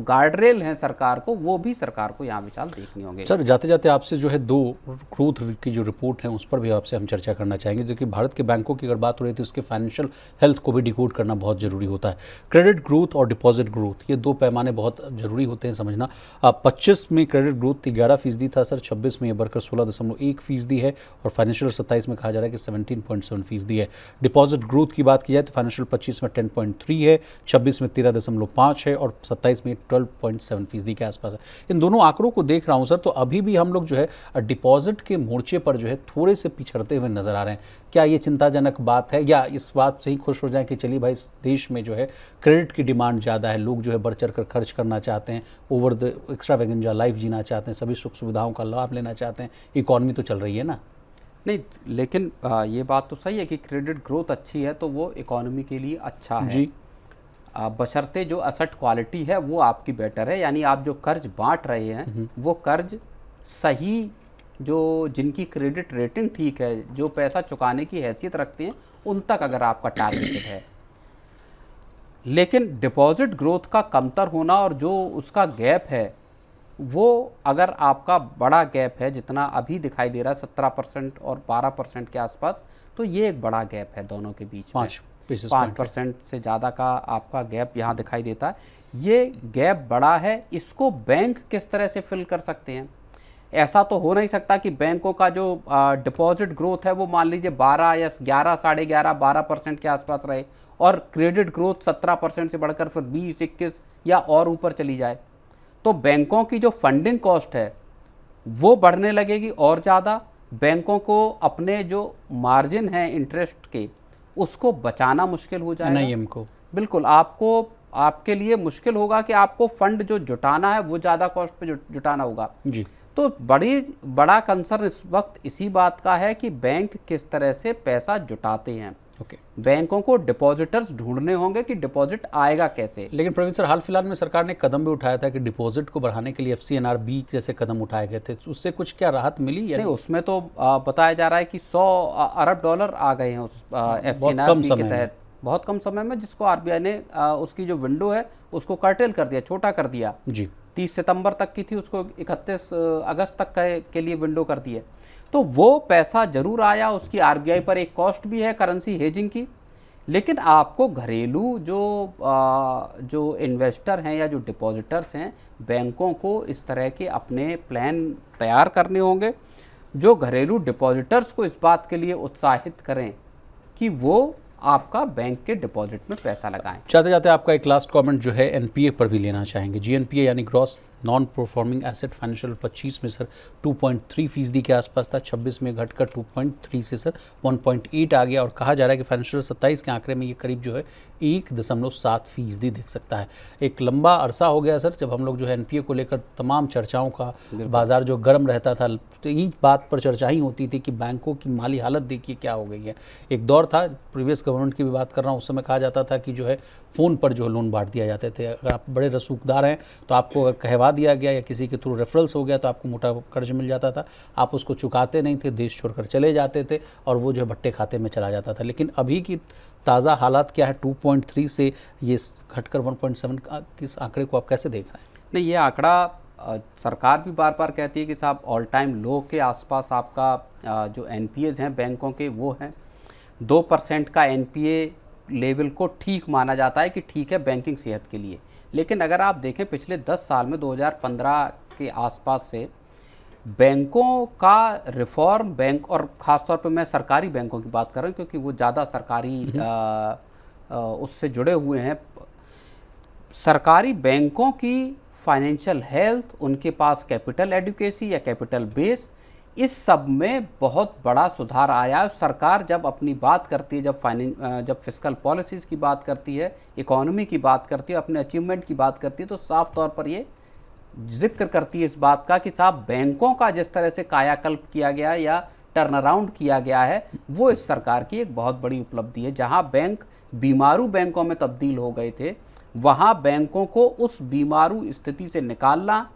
गार्डरेल हैं सरकार को, वो भी सरकार को यहाँ विचार देखनी होंगे। सर, जाते जाते आपसे जो है दो ग्रोथ की जो रिपोर्ट है उस पर भी आपसे हम चर्चा करना चाहेंगे, जो कि भारत के बैंकों की अगर बात हो रही थी उसके फाइनेंशियल हेल्थ को भी डिकोड करना बहुत जरूरी होता है। क्रेडिट ग्रोथ और डिपॉजिट ग्रोथ, ये दो पैमाने बहुत जरूरी होते हैं समझना। 25 में क्रेडिट ग्रोथ 11% था सर, 26 में ये बढ़कर 16.1% है और फाइनेंशियल 27 में कहा जा रहा है कि 17.7% है। डिपॉजिट ग्रोथ की बात की जाए तो फाइनेंशियल 25 में 10.3 है, 26 में 13.5 है और 27 में 12.7% के आसपास है। इन दोनों आंकड़ों को देख रहा हूं सर, तो अभी भी हम लोग जो है डिपॉजिट के मोर्चे पर जो है थोड़े से पिछड़ते हुए नजर आ रहे हैं। क्या ये चिंताजनक बात है या इस बात से ही खुश हो जाएं कि चलिए भाई, इस देश में जो है क्रेडिट की डिमांड ज़्यादा है, लोग जो है बढ़ चढ़ कर खर्च करना चाहते हैं, ओवर द एक्स्ट्रावेगेंजा लाइफ जीना चाहते हैं, सभी सुख सुविधाओं का लाभ लेना चाहते हैं, इकॉनमी तो चल रही है ना। नहीं, लेकिन ये बात तो सही है कि क्रेडिट ग्रोथ अच्छी है तो वो इकोनॉमी के लिए अच्छा है जी। बशर्ते जो असेट क्वालिटी है वो आपकी बेटर है, यानी आप जो कर्ज बांट रहे हैं वो कर्ज सही, जो जिनकी क्रेडिट रेटिंग ठीक है, जो पैसा चुकाने की हैसियत रखते हैं, उन तक अगर आपका टारगेटेड है। लेकिन डिपॉजिट ग्रोथ का कमतर होना और जो उसका गैप है वो अगर आपका बड़ा गैप है, जितना अभी दिखाई दे रहा है 17% और 12% के आसपास, तो ये एक बड़ा गैप है दोनों के बीच में। 5% से ज़्यादा का आपका गैप यहाँ दिखाई देता है। ये गैप बड़ा है, इसको बैंक किस तरह से फिल कर सकते हैं। ऐसा तो हो नहीं सकता कि बैंकों का जो डिपॉजिट ग्रोथ है वो मान लीजिए 12 या 11, 11.5, 12% के आसपास रहे और क्रेडिट ग्रोथ 17% से बढ़कर फिर 20, 21 या और ऊपर चली जाए, तो बैंकों की जो फंडिंग कॉस्ट है वो बढ़ने लगेगी और ज़्यादा। बैंकों को अपने जो मार्जिन है इंटरेस्ट के, उसको बचाना मुश्किल हो जाएगा। एनआईएम को बिल्कुल आपके लिए मुश्किल होगा कि आपको फंड जो जुटाना है वो ज़्यादा कॉस्ट पे जुटाना होगा जी। तो बड़ा कंसर्न इस वक्त इसी बात का है कि बैंक किस तरह से पैसा जुटाते हैं। बैंकों को डिपॉजिटर्स ढूंढने होंगे कि डिपॉजिट आएगा कैसे। लेकिन प्रवीण सर, हाल फिलहाल में सरकार ने कदम भी उठाया था कि डिपॉजिट को बढ़ाने के लिए FCNR-B जैसे कदम उठाए गए थे, उससे कुछ क्या राहत मिली या नहीं? उसमें तो बताया जा रहा है कि $100 अरब आ गए हैं उस FCNR-B के तहत बहुत कम समय में, जिसको RBI ने उसकी जो विंडो है उसको कर्टेल कर दिया, छोटा कर दिया जी। 30 सितंबर तक की थी, उसको 31 अगस्त तक के लिए विंडो कर दी है। तो वो पैसा जरूर आया, उसकी RBI पर एक कॉस्ट भी है करेंसी हेजिंग की, लेकिन आपको घरेलू जो इन्वेस्टर हैं या जो डिपॉजिटर्स हैं, बैंकों को इस तरह के अपने प्लान तैयार करने होंगे। जो घरेलू डिपॉजिटर्स को इस बात के लिए उत्साहित करें कि वो आपका बैंक के डिपॉजिट में पैसा लगाएं। जाते जाते आपका एक लास्ट कमेंट जो है एनपीए पर भी लेना चाहेंगे। जीएनपीए यानी gross non performing asset financial 25 में सर 2.3% के आसपास था, 26 में घटकर 2.3 से सर 1.8 आ गया और कहा जा रहा है कि फाइनेंशियल 27 के आंकड़े में ये करीब जो है 1.7% दिख सकता है। एक लंबा अरसा हो गया सर जब हम लोग जो है एनपीए को लेकर तमाम चर्चाओं का बाजार जो गर्म रहता था, तो यही बात पर चर्चा ही होती थी कि बैंकों की माली हालत देखिए क्या हो गई है। एक दौर था, प्रीवियस गवर्नमेंट की भी बात कर रहा हूँ, उस समय कहा जाता था कि जो है फ़ोन पर जो है लोन बांट दिया जाते थे। अगर आप बड़े रसूखदार हैं तो आपको अगर कहवा दिया गया या किसी के थ्रू रेफरल्स हो गया तो आपको मोटा कर्ज मिल जाता था, आप उसको चुकाते नहीं थे, देश छोड़कर चले जाते थे और वो जो है भट्टे खाते में चला जाता था। लेकिन अभी की ताज़ा हालात क्या है, 2.3 से ये घटकर 1.7 किस आंकड़े को आप कैसे देख रहे हैं? नहीं, ये आंकड़ा सरकार भी बार बार कहती है कि साहब ऑल टाइम लो के आसपास आपका जो एनपीएज हैं बैंकों के वो हैं। 2% का एनपीए लेवल को ठीक माना जाता है कि ठीक है बैंकिंग सेहत के लिए। लेकिन अगर आप देखें पिछले 10 साल में 2015 के आसपास से बैंकों का रिफॉर्म, बैंक और ख़ासतौर पे मैं सरकारी बैंकों की बात कर रहा हूँ क्योंकि वो ज़्यादा सरकारी उससे जुड़े हुए हैं। सरकारी बैंकों की फाइनेंशियल हेल्थ, उनके पास कैपिटल एडुकेसी या कैपिटल बेस, इस सब में बहुत बड़ा सुधार आया है। सरकार जब अपनी बात करती है, जब फिस्कल पॉलिसीज़ की बात करती है, इकोनॉमी की बात करती है, अपने अचीवमेंट की बात करती है, तो साफ तौर पर ये जिक्र करती है इस बात का कि साहब बैंकों का जिस तरह से कायाकल्प किया गया या टर्न अराउंड किया गया है वो इस सरकार की एक बहुत बड़ी उपलब्धि है। जहां बैंक बीमारू बैंकों में तब्दील हो गए थे, वहां बैंकों को उस बीमारू स्थिति से निकालना,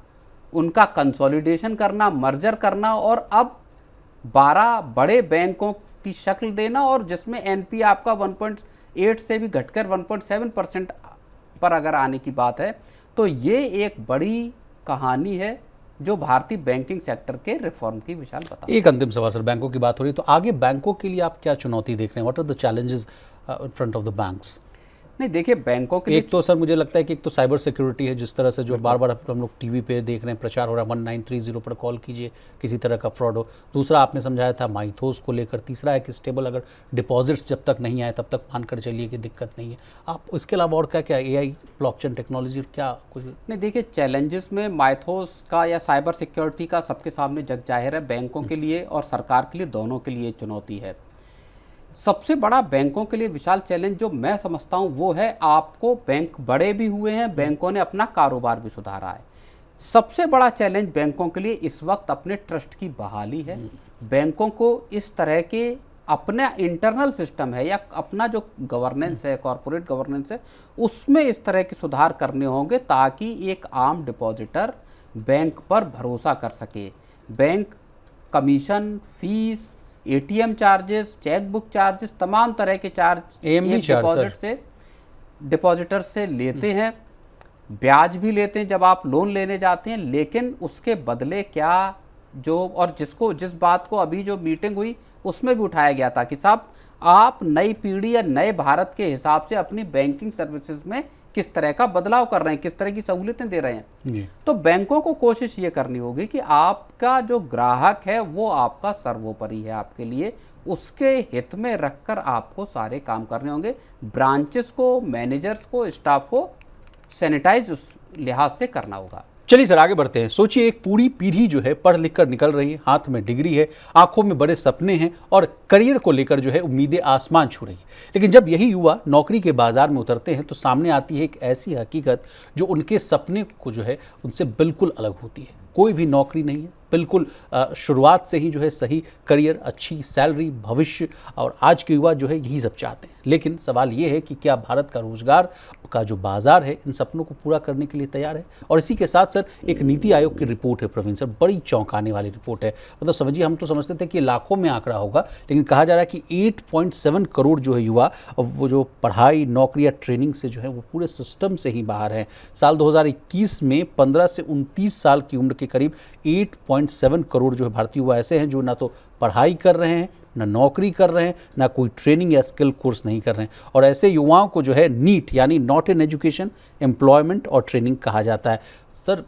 उनका कंसोलिडेशन करना, मर्जर करना और अब 12 बड़े बैंकों की शक्ल देना, और जिसमें एनपी आपका 1.8 से भी घटकर 1.7% पर अगर आने की बात है, तो ये एक बड़ी कहानी है जो भारतीय बैंकिंग सेक्टर के रिफॉर्म की विशाल बता। एक अंतिम सवाल सर, बैंकों की बात हो रही है तो आगे बैंकों के लिए आप क्या चुनौती देख रहे हैं? What are the challenges in front of the banks? नहीं देखिए, बैंकों के लिए एक तो सर मुझे लगता है कि एक तो साइबर सिक्योरिटी है, जिस तरह से जो बार बार हम लोग टीवी पे देख रहे हैं, प्रचार हो रहा है 1930 पर कॉल कीजिए किसी तरह का फ्रॉड हो। दूसरा आपने समझाया था माइथोस को लेकर। तीसरा है कि स्टेबल अगर डिपॉजिट्स जब तक नहीं आए तब तक मानकर चलिए कि दिक्कत नहीं है। आप इसके अलावा और क्या क्या एआई, ब्लॉकचेन टेक्नोलॉजी और क्या कुछ? नहीं देखिए, चैलेंजेस में माइथोस का या साइबर सिक्योरिटी का सबके सामने जग जाहिर है। बैंकों के लिए और सरकार के लिए, दोनों के लिए चुनौती है। सबसे बड़ा बैंकों के लिए विशाल चैलेंज जो मैं समझता हूं वो है, आपको बैंक बड़े भी हुए हैं, बैंकों ने अपना कारोबार भी सुधारा है। सबसे बड़ा चैलेंज बैंकों के लिए इस वक्त अपने ट्रस्ट की बहाली है। बैंकों को इस तरह के अपना इंटरनल सिस्टम है या अपना जो गवर्नेंस है, कॉरपोरेट गवर्नेंस है, उसमें इस तरह के सुधार करने होंगे ताकि एक आम डिपॉजिटर बैंक पर भरोसा कर सके। Bank commission, fees, ATM charges, chequebook charges, तमाम तरह के चार्ज डिपॉजिटर से लेते हैं, ब्याज भी लेते हैं जब आप लोन लेने जाते हैं। लेकिन उसके बदले क्या जो, और जिस बात को अभी जो मीटिंग हुई उसमें भी उठाया गया था कि साहब आप नई पीढ़ी या नए भारत के हिसाब से अपनी बैंकिंग सर्विसेज में किस तरह का बदलाव कर रहे हैं, किस तरह की सहूलियतें दे रहे हैं। तो बैंकों को कोशिश ये करनी होगी कि आपका जो ग्राहक है वो आपका सर्वोपरि है आपके लिए, उसके हित में रखकर आपको सारे काम करने होंगे। ब्रांचेस को, मैनेजर्स को, स्टाफ को सैनिटाइज उस लिहाज से करना होगा। चलिए सर आगे बढ़ते हैं। सोचिए एक पूरी पीढ़ी जो है पढ़ लिख कर निकल रही है, हाथ में डिग्री है, आंखों में बड़े सपने हैं और करियर को लेकर जो है उम्मीदें आसमान छू रही है। लेकिन जब यही युवा नौकरी के बाजार में उतरते हैं तो सामने आती है एक ऐसी हकीकत जो उनके सपने को जो है उनसे बिल्कुल अलग होती है। कोई भी नौकरी नहीं है, बिल्कुल शुरुआत से ही जो है सही करियर, अच्छी सैलरी, भविष्य, और आज के युवा जो है यही सब चाहते हैं। लेकिन सवाल ये है कि क्या भारत का रोजगार का जो बाजार है इन सपनों को पूरा करने के लिए तैयार है? और इसी के साथ सर एक नीति आयोग की रिपोर्ट है प्रवीण सर, बड़ी चौंकाने वाली रिपोर्ट है। मतलब समझिए, हम तो समझते थे कि लाखों में आंकड़ा होगा, लेकिन कहा जा रहा है कि 8.7 करोड़ जो है युवा वो जो पढ़ाई, नौकरी या ट्रेनिंग से जो है वो पूरे सिस्टम से ही बाहर हैं। साल 2021 में 15 से 29 साल की उम्र के करीब 8.7 करोड़ जो है भारतीय युवा ऐसे हैं जो ना तो पढ़ाई कर रहे हैं, ना नौकरी कर रहे हैं, ना कोई ट्रेनिंग या स्किल कोर्स नहीं कर रहे हैं। और ऐसे युवाओं को जो है नीट यानी नॉट इन एजुकेशन, एम्प्लॉयमेंट और ट्रेनिंग कहा जाता है। सर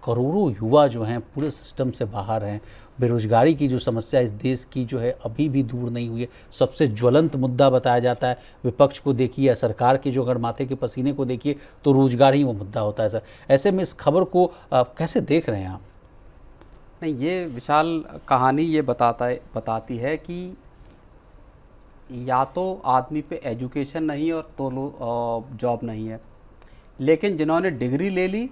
करोड़ों युवा जो हैं पूरे सिस्टम से बाहर हैं। बेरोजगारी की जो समस्या इस देश की जो है अभी भी दूर नहीं हुई है। सबसे ज्वलंत मुद्दा बताया जाता है। विपक्ष को देखिए या सरकार के जो अगर माथे के पसीने को देखिए तो रोजगार ही वो मुद्दा होता है सर। ऐसे में इस खबर को कैसे देख रहे हैं आप? नहीं, ये विशाल कहानी ये बताती है कि या तो आदमी पे एजुकेशन नहीं और तो जॉब नहीं है, लेकिन जिन्होंने डिग्री ले ली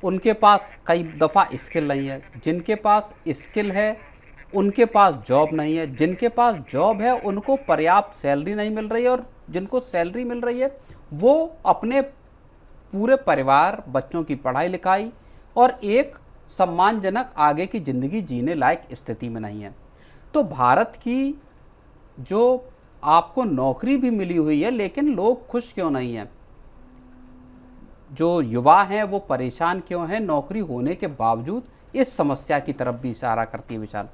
उनके पास कई दफ़ा स्किल नहीं है, जिनके पास स्किल है उनके पास जॉब नहीं है, जिनके पास जॉब है उनको पर्याप्त सैलरी नहीं मिल रही है, और जिनको सैलरी मिल रही है वो अपने पूरे परिवार, बच्चों की पढ़ाई लिखाई और एक सम्मानजनक आगे की ज़िंदगी जीने लायक स्थिति में नहीं है। तो भारत की जो आपको नौकरी भी मिली हुई है लेकिन लोग खुश क्यों नहीं हैं, जो युवा हैं वो परेशान क्यों हैं नौकरी होने के बावजूद, इस समस्या की तरफ भी इशारा करती है विशाल।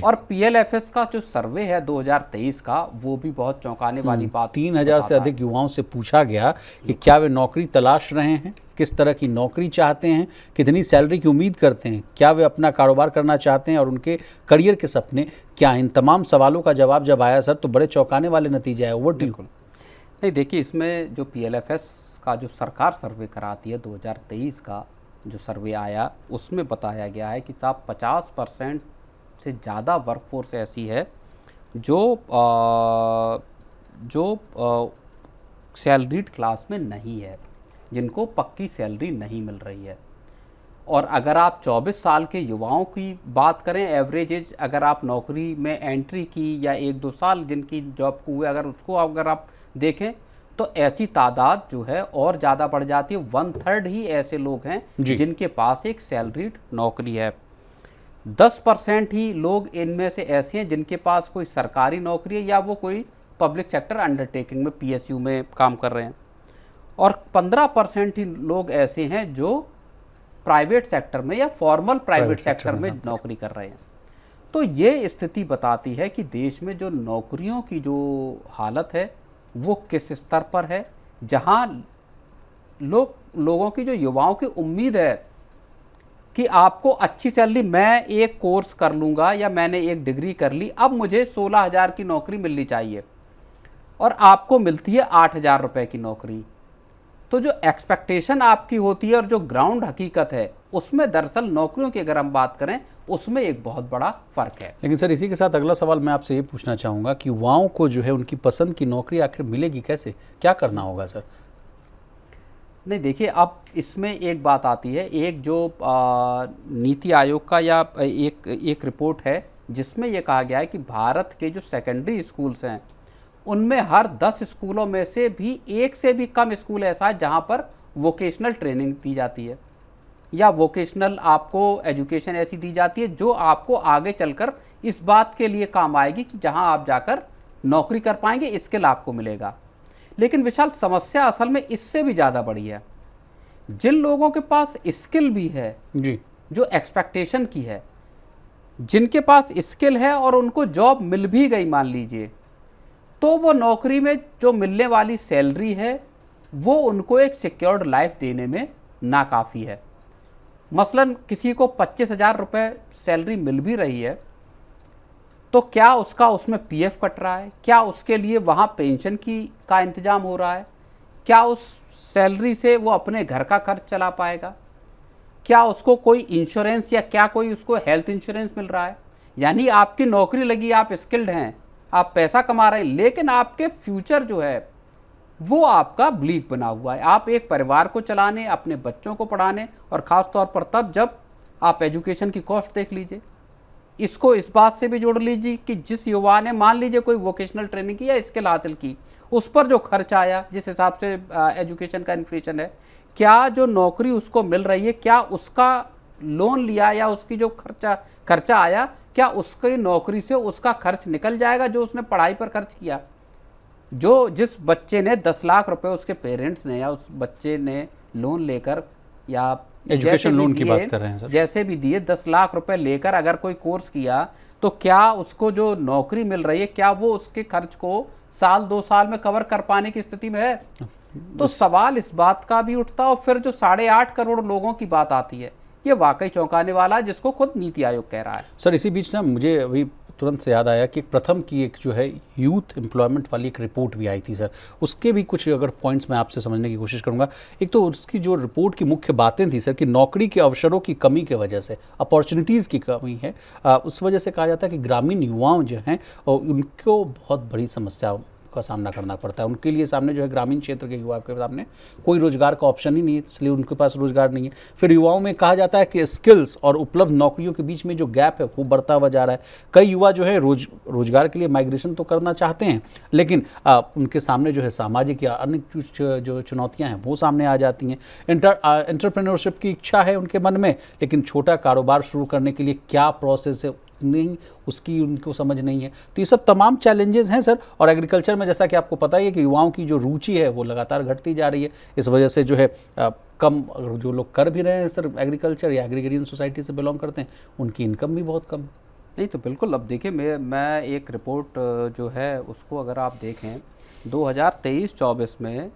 और पीएलएफएस का जो सर्वे है 2023 का, वो भी बहुत चौंकाने वाली बात। 3000 से अधिक युवाओं से पूछा गया कि क्या वे नौकरी तलाश रहे हैं, किस तरह की नौकरी चाहते हैं, कितनी सैलरी की उम्मीद करते हैं, क्या वे अपना कारोबार करना चाहते हैं और उनके करियर के सपने क्या। इन तमाम सवालों का जवाब जब आया सर तो बड़े चौंकाने वाले नतीजे आए। ओवर बिल्कुल नहीं, देखिए इसमें जो पीएलएफएस का जो सरकार सर्वे कराती है 2023 का जो सर्वे आया, उसमें बताया गया है कि साहब 50% से ज़्यादा वर्कफोर्स ऐसी है जो सैलरीड क्लास में नहीं है, जिनको पक्की सैलरी नहीं मिल रही है। और अगर आप 24 साल के युवाओं की बात करें, एवरेज एज अगर आप नौकरी में एंट्री की या 1-2 साल जिनकी जॉब को हुए अगर आप देखें तो ऐसी तादाद जो है और ज़्यादा बढ़ जाती है। 1/3 ही ऐसे लोग हैं जिनके पास एक सैलरीड नौकरी है। 10% ही लोग इनमें से ऐसे हैं जिनके पास कोई सरकारी नौकरी है या वो कोई पब्लिक सेक्टर अंडरटेकिंग में पीएसयू में काम कर रहे हैं, और 15% ही लोग ऐसे हैं जो प्राइवेट सेक्टर में या फॉर्मल प्राइवेट सेक्टर में नौकरी कर रहे हैं। तो ये स्थिति बताती है कि देश में जो नौकरियों की जो हालत है वो किस स्तर पर है, जहां लोगों की जो युवाओं की उम्मीद है कि आपको अच्छी सैलरी, मैं एक कोर्स कर लूँगा या मैंने एक डिग्री कर ली, अब मुझे 16,000 की नौकरी मिलनी चाहिए, और आपको मिलती है 8,000 रुपये की नौकरी। तो जो एक्सपेक्टेशन आपकी होती है और जो ग्राउंड हकीकत है उसमें दरअसल नौकरियों की अगर हम बात करें उसमें एक बहुत बड़ा फ़र्क है। लेकिन सर इसी के साथ अगला सवाल मैं आपसे ये पूछना चाहूँगा कि युवाओं को जो है उनकी पसंद की नौकरी आखिर मिलेगी कैसे, क्या करना होगा सर? नहीं, देखिए अब इसमें एक बात आती है, एक जो नीति आयोग का या एक रिपोर्ट है जिसमें यह कहा गया है कि भारत के जो सेकेंडरी स्कूल्स हैं उनमें हर 10 स्कूलों में से भी एक से भी कम स्कूल ऐसा है जहां पर वोकेशनल ट्रेनिंग दी जाती है या वोकेशनल आपको एजुकेशन ऐसी दी जाती है जो आपको आगे चलकर इस बात के लिए काम आएगी कि जहां आप जाकर नौकरी कर पाएंगे, स्किल आपको मिलेगा। लेकिन विशाल समस्या असल में इससे भी ज़्यादा बड़ी है। जिन लोगों के पास स्किल भी है जी, जो एक्सपेक्टेशन की है, जिनके पास स्किल है और उनको जॉब मिल भी गई मान लीजिए, तो वो नौकरी में जो मिलने वाली सैलरी है वो उनको एक सिक्योर्ड लाइफ देने में नाकाफ़ी है। मसलन किसी को 25,000 रुपये सैलरी मिल भी रही है तो क्या उसका उसमें पीएफ कट रहा है, क्या उसके लिए वहाँ पेंशन का इंतज़ाम हो रहा है, क्या उस सैलरी से वो अपने घर का खर्च चला पाएगा, क्या उसको कोई इंश्योरेंस या क्या कोई उसको हेल्थ इंश्योरेंस मिल रहा है। यानी आपकी नौकरी लगी, आप स्किल्ड हैं, आप पैसा कमा रहे हैं, लेकिन आपके फ्यूचर जो है वो आपका ब्लीक बना हुआ है। आप एक परिवार को चलाने, अपने बच्चों को पढ़ाने, और ख़ास तौर पर तब जब आप एजुकेशन की कॉस्ट देख लीजिए, इसको इस बात से भी जोड़ लीजिए कि जिस युवा ने मान लीजिए कोई वोकेशनल ट्रेनिंग की या स्किल हासिल की, उस पर जो खर्च आया, जिस हिसाब से एजुकेशन का इन्फ्लेशन है, क्या जो नौकरी उसको मिल रही है, क्या उसका लोन लिया या उसकी जो खर्चा आया, क्या उसकी नौकरी से उसका खर्च निकल जाएगा जो उसने पढ़ाई पर खर्च किया। जिस बच्चे ने 10 लाख रुपए उसके पेरेंट्स ने या उस बच्चे ने लोन लेकर या एजुकेशन लोन की बात कर रहे हैं सर, जैसे भी दिए 10 लाख रुपए लेकर अगर कोई कोर्स किया, तो क्या उसको जो नौकरी मिल रही है क्या वो उसके खर्च को साल 2 साल में कवर कर पाने की स्थिति में है। तो सवाल इस बात का भी उठता, और फिर जो 8.5 करोड़ लोगों की बात आती है ये वाकई चौंकाने वाला है, जिसको खुद नीति आयोग कह रहा है। सर इसी बीच ना मुझे अभी तुरंत से याद आया कि प्रथम की एक जो है यूथ एम्प्लॉयमेंट वाली एक रिपोर्ट भी आई थी सर, उसके भी कुछ अगर पॉइंट्स मैं आपसे समझने की कोशिश करूंगा। एक तो उसकी जो रिपोर्ट की मुख्य बातें थी सर कि नौकरी के अवसरों की कमी की वजह से, अपॉर्चुनिटीज़ की कमी है, उस वजह से कहा जाता है कि ग्रामीण युवाओं जो हैं उनको बहुत बड़ी समस्या का सामना करना पड़ता है। उनके लिए सामने जो है ग्रामीण क्षेत्र के युवा के सामने कोई रोजगार का ऑप्शन ही नहीं है, इसलिए उनके पास रोजगार नहीं है। फिर युवाओं में कहा जाता है कि स्किल्स और उपलब्ध नौकरियों के बीच में जो गैप है वो बढ़ता हुआ जा रहा है। कई युवा जो है रोजगार के लिए माइग्रेशन तो करना चाहते हैं, लेकिन उनके सामने जो है सामाजिक या अन्य जो चुनौतियां हैं वो सामने आ जाती हैं। एंटरप्रेन्योरशिप की इच्छा है उनके मन में, लेकिन छोटा कारोबार शुरू करने के लिए क्या प्रोसेस है नहीं, उसकी उनको समझ नहीं है। तो ये सब तमाम चैलेंजेस हैं सर। और एग्रीकल्चर में जैसा कि आपको पता ही है कि युवाओं की जो रुचि है वो लगातार घटती जा रही है। इस वजह से जो है कम जो लोग कर भी रहे हैं सर एग्रीकल्चर या एग्रीगेरियन सोसाइटी से बिलोंग करते हैं, उनकी इनकम भी बहुत कम है। नहीं तो बिल्कुल, अब देखिए मैं एक रिपोर्ट जो है उसको अगर आप देखें 2023-24 में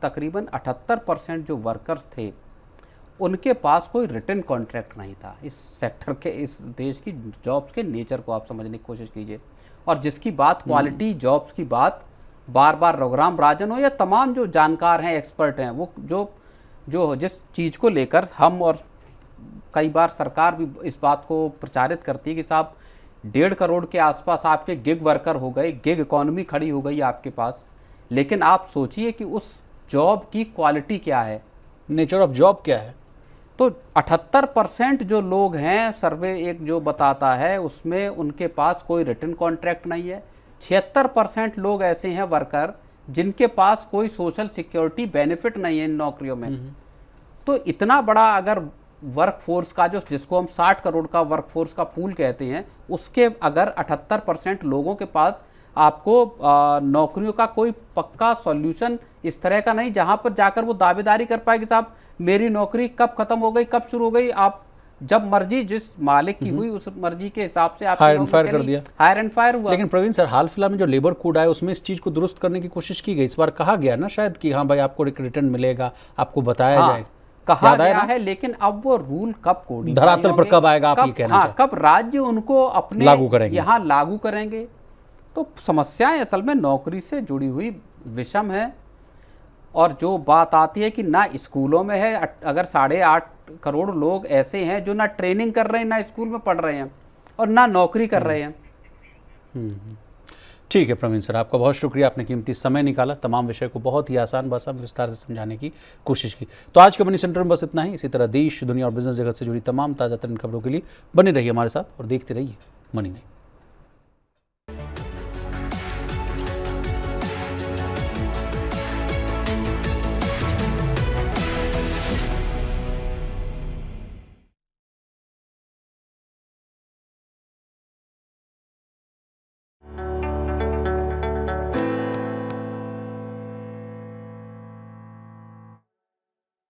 तकरीबन 78% जो वर्कर्स थे उनके पास कोई रिटन कॉन्ट्रैक्ट नहीं था। इस सेक्टर के, इस देश की जॉब्स के नेचर को आप समझने की कोशिश कीजिए। और जिसकी बात क्वालिटी जॉब्स की बात बार बार रघुराम राजन हो या तमाम जो जानकार हैं, एक्सपर्ट हैं, वो जो जिस चीज़ को लेकर हम और कई बार सरकार भी इस बात को प्रचारित करती है कि साहब 1.5 करोड़ के आसपास आपके गिग वर्कर हो गए, गिग इकॉनमी खड़ी हो गई आपके पास। लेकिन आप सोचिए कि उस जॉब की क्वालिटी क्या है, नेचर ऑफ जॉब क्या है। तो 78% जो लोग हैं, सर्वे एक जो बताता है उसमें उनके पास कोई रिटन कॉन्ट्रैक्ट नहीं है। 76% लोग ऐसे हैं वर्कर जिनके पास कोई सोशल सिक्योरिटी बेनिफिट नहीं है इन नौकरियों में। तो इतना बड़ा अगर वर्कफोर्स का जिसको हम 60 करोड़ का वर्कफोर्स का पूल कहते हैं, उसके अगर 78% लोगों के पास आपको नौकरियों का कोई पक्का सॉल्यूशन इस तरह का नहीं जहां पर जाकर वो दावेदारी कर पाए कि साहब मेरी नौकरी कब खत्म हो गई, कब शुरू हो गई, आप जब मर्जी जिस मालिक की हुई उस मर्जी के हिसाब से आप हायर एंड फायर कर दिया, हायर एंड फायर हुआ। लेकिन प्रवीण सर हाल फिलहाल में जो लेबर कोड आया उसमें इस चीज को दुरुस्त करने की कोशिश की गई। इस बार कहा गया ना शायद कि हाँ भाई आपको रिटर्न मिलेगा, आपको बताया जाएगा, कहा गया है, लेकिन अब वो रूल कब कोडिफाई धरातल पर कब आएगा आप ये कहना चाहते हैं? कब राज्य उनको अपने लागू करेंगे, यहाँ लागू करेंगे। तो समस्याएं असल में नौकरी से जुड़ी हुई विषम है। और जो बात आती है कि ना स्कूलों में है, अगर 8.5 करोड़ लोग ऐसे हैं जो ना ट्रेनिंग कर रहे हैं, ना स्कूल में पढ़ रहे हैं और ना नौकरी कर रहे हैं। ठीक है प्रवीण सर, आपका बहुत शुक्रिया, आपने कीमती समय निकाला, तमाम विषय को बहुत ही आसान भाषा में विस्तार से समझाने की कोशिश की। तो आज के मनी सेंटर में बस इतना ही। इसी तरह देश, दुनिया और बिजनेस जगत से जुड़ी तमाम ताज़ा तरीन खबरों के लिए बने रहिए हमारे साथ और देखते रहिए मनी नहीं।